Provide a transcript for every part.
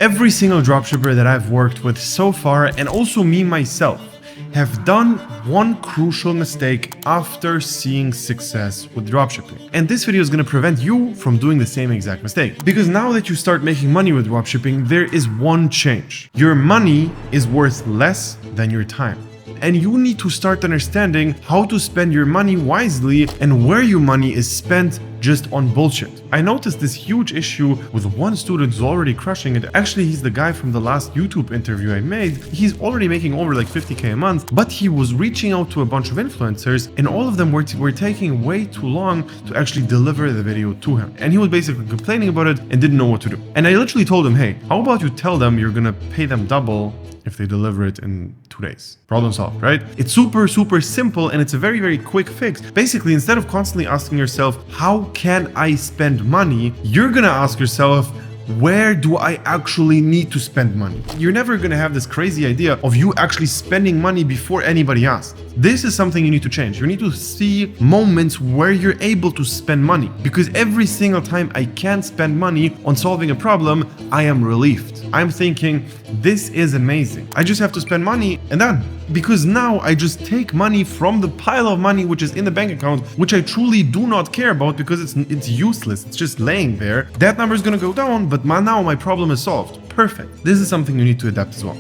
Every single dropshipper that I've worked with so far, and also me myself, have done one crucial mistake after seeing success with dropshipping. And this video is going to prevent you from doing the same exact mistake. Because now that you start making money with dropshipping, there is one change. Your money is worth less than your time. And you need to start understanding how to spend your money wisely and where your money is spent just on bullshit. I noticed this huge issue with one student who's already crushing it. Actually, he's the guy from the last YouTube interview I made. He's already making over like 50K a month, but he was reaching out to a bunch of influencers and all of them were taking way too long to actually deliver the video to him. And he was basically complaining about it and didn't know what to do. And I literally told him, hey, how about you tell them you're gonna pay them double if they deliver it in 2 days. Problem solved, right? It's super simple and it's a very quick fix. Basically, instead of constantly asking yourself, how can I spend money? You're gonna ask yourself, where do I actually need to spend money? You're never gonna have this crazy idea of you actually spending money before anybody asks. This is something you need to change. You need to see moments where you're able to spend money, because every single time I can spend money on solving a problem, I am relieved. I'm thinking, this is amazing. I just have to spend money and done. Because now I just take money from the pile of money which is in the bank account, which I truly do not care about because it's useless. It's just laying there. That number is gonna go down, but now my problem is solved. Perfect. This is something you need to adapt as well.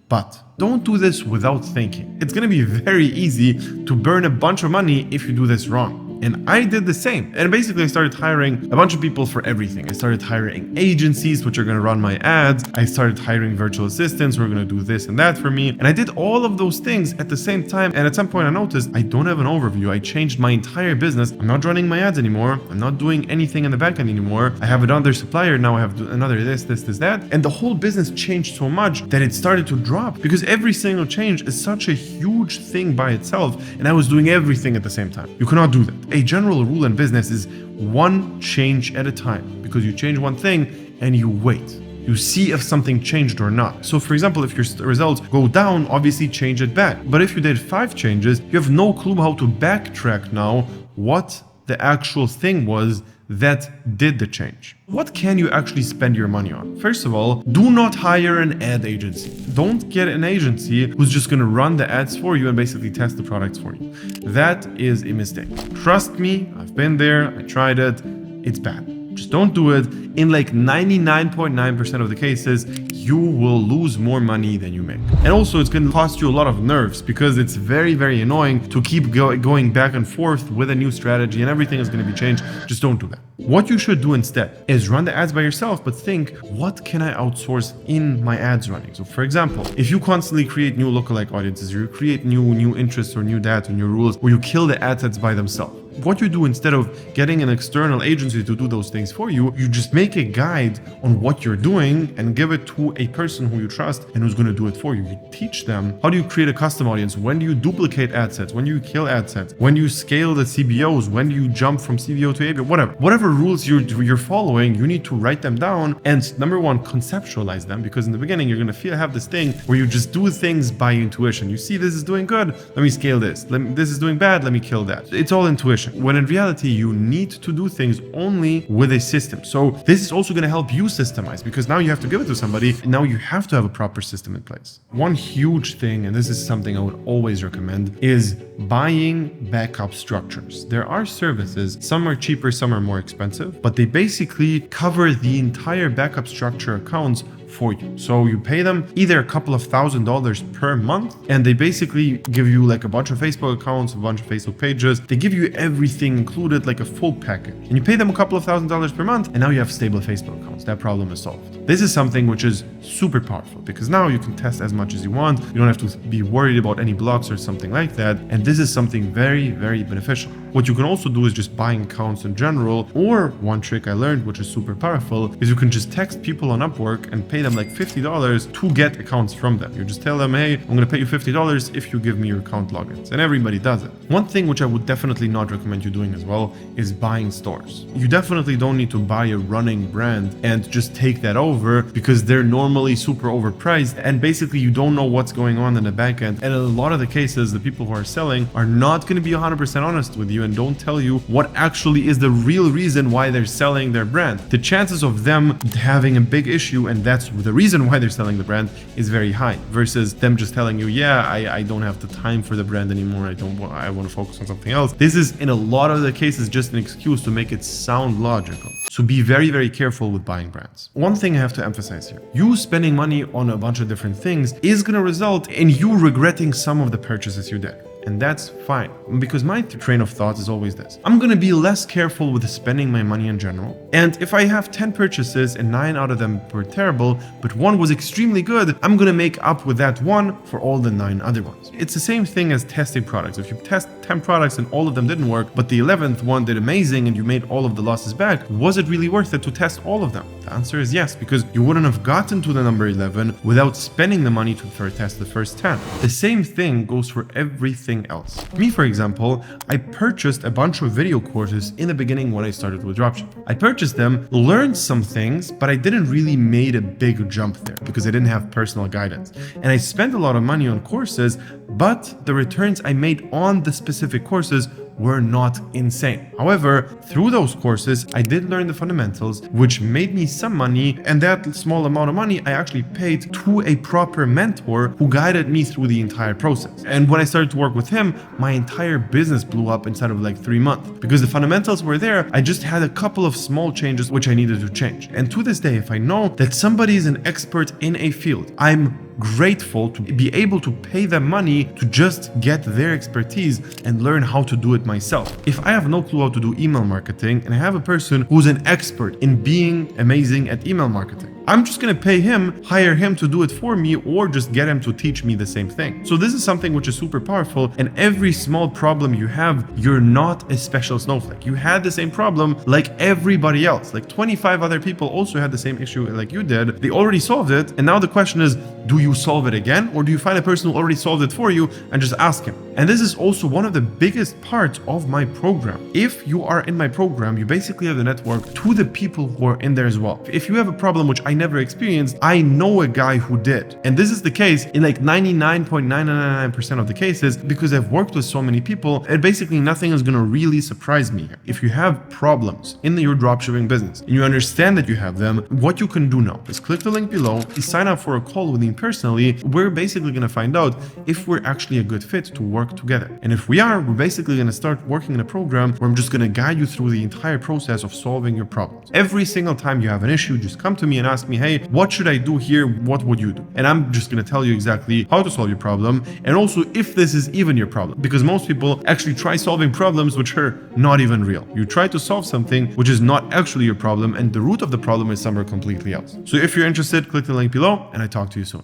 But don't do this without thinking. It's gonna be very easy to burn a bunch of money if you do this wrong. And I did the same. And basically I started hiring a bunch of people for everything. I started hiring agencies which are going to run my ads. I started hiring virtual assistants who are going to do this and that for me. And I did all of those things at the same time. And at some point I noticed I don't have an overview. I changed my entire business. I'm not running my ads anymore. I'm not doing anything in the back end anymore. I have another supplier. Now I have another this, that. And the whole business changed so much that it started to drop, because every single change is such a huge thing by itself. And I was doing everything at the same time. You cannot do that. A general rule in business is one change at a time, because you change one thing and you wait. You see if something changed or not. So for example, if your results go down, obviously change it back. But if you did 5 changes, you have no clue how to backtrack now what the actual thing was that did the change. What can you actually spend your money on? First of all, do not hire an ad agency. Don't get an agency who's just going to run the ads for you and basically test the products for you. That is a mistake. Trust me, I've been there, I tried it, it's bad. Just don't do it. In like 99.9% of the cases, you will lose more money than you make. And also it's going to cost you a lot of nerves, because it's very annoying to keep going back and forth with a new strategy and everything is going to be changed. Just don't do that. What you should do instead is run the ads by yourself, but think, what can I outsource in my ads running? So for example, if you constantly create new lookalike audiences, or you create new interests or new data, new rules, or you kill the ad sets by themselves, what you do instead of getting an external agency to do those things for you, you just make a guide on what you're doing and give it to a person who you trust and who's going to do it for you. You teach them, how do you create a custom audience? When do you duplicate ad sets? When do you kill ad sets? When do you scale the CBOs? When do you jump from CBO to ABO? Whatever rules you're following, you need to write them down and number one, conceptualize them, because in the beginning you're going to have this thing where you just do things by intuition. You see this is doing good, let me scale this. This is doing bad, let me kill that. It's all intuition. When in reality, you need to do things only with a system. So this is also going to help you systemize, because now you have to give it to somebody and now you have to have a proper system in place. One huge thing, and this is something I would always recommend, is buying backup structures. There are services, some are cheaper, some are more expensive, but they basically cover the entire backup structure accounts for you. So you pay them either a couple of $1,000s per month, and they basically give you like a bunch of Facebook accounts, a bunch of Facebook pages. They give you everything included, like a full package. And you pay them a couple of $1,000s per month, and now you have stable Facebook accounts. That problem is solved. This is something which is super powerful, because now you can test as much as you want. You don't have to be worried about any blocks or something like that. And this is something very beneficial. What you can also do is just buying accounts in general, or one trick I learned, which is super powerful, is you can just text people on Upwork and pay them like $50 to get accounts from them. You just tell them, hey, I'm going to pay you $50 if you give me your account logins. And everybody does it. One thing which I would definitely not recommend you doing as well is buying stores. You definitely don't need to buy a running brand and just take that over over because they're normally super overpriced, and basically you don't know what's going on in the back end. And in a lot of the cases, the people who are selling are not going to be 100% honest with you and don't tell you what actually is the real reason why they're selling their brand. The chances of them having a big issue, and that's the reason why they're selling the brand, is very high, versus them just telling you, yeah, I don't have the time for the brand anymore. I want to focus on something else. This is in a lot of the cases just an excuse to make it sound logical. So be very, very careful with buying brands. One thing I have to emphasize here, you spending money on a bunch of different things is going to result in you regretting some of the purchases you did. And that's fine, because my train of thought is always this. I'm going to be less careful with spending my money in general. And if I have 10 purchases and 9 out of them were terrible, but one was extremely good, I'm going to make up with that one for all the 9 other ones. It's the same thing as testing products. If you test 10 products and all of them didn't work, but the 11th one did amazing and you made all of the losses back, was it really worth it to test all of them? The answer is yes, because you wouldn't have gotten to the number 11 without spending the money to test the first 10. The same thing goes for everything else. Me, for example, I purchased a bunch of video courses in the beginning when I started with dropshipping. I purchased them, learned some things, but I didn't really made a big jump there because I didn't have personal guidance. And I spent a lot of money on courses, but the returns I made on the specific courses were not insane. However, through those courses, I did learn the fundamentals, which made me some money, and that small amount of money I actually paid to a proper mentor who guided me through the entire process. And when I started to work with him, my entire business blew up inside of like 3 months. Because the fundamentals were there, I just had a couple of small changes which I needed to change. And to this day, if I know that somebody is an expert in a field, I'm grateful to be able to pay them money to just get their expertise and learn how to do it myself. If I have no clue how to do email marketing and I have a person who's an expert in being amazing at email marketing, I'm just going to pay him, hire him to do it for me, or just get him to teach me the same thing. So this is something which is super powerful, and every small problem you have, you're not a special snowflake. You had the same problem like everybody else. Like 25 other people also had the same issue like you did. They already solved it, and now the question is, do you solve it again, or do you find a person who already solved it for you and just ask him? And this is also one of the biggest parts of my program. If you are in my program, you basically have the network to the people who are in there as well. If you have a problem which I never experienced, I know a guy who did. And this is the case in like 99.999% of the cases, because I've worked with so many people, and basically nothing is going to really surprise me here. If you have problems in your dropshipping business and you understand that you have them, what you can do now is click the link below, sign up for a call with me personally. We're basically going to find out if we're actually a good fit to work together. And if we are, we're basically going to start working in a program where I'm just going to guide you through the entire process of solving your problems. Every single time you have an issue, just come to me and ask me, hey, what should I do here? What would you do? And I'm just going to tell you exactly how to solve your problem, and also if this is even your problem, because most people actually try solving problems which are not even real. You try to solve something which is not actually your problem, and the root of the problem is somewhere completely else. So if you're interested, click the link below, and I talk to you soon.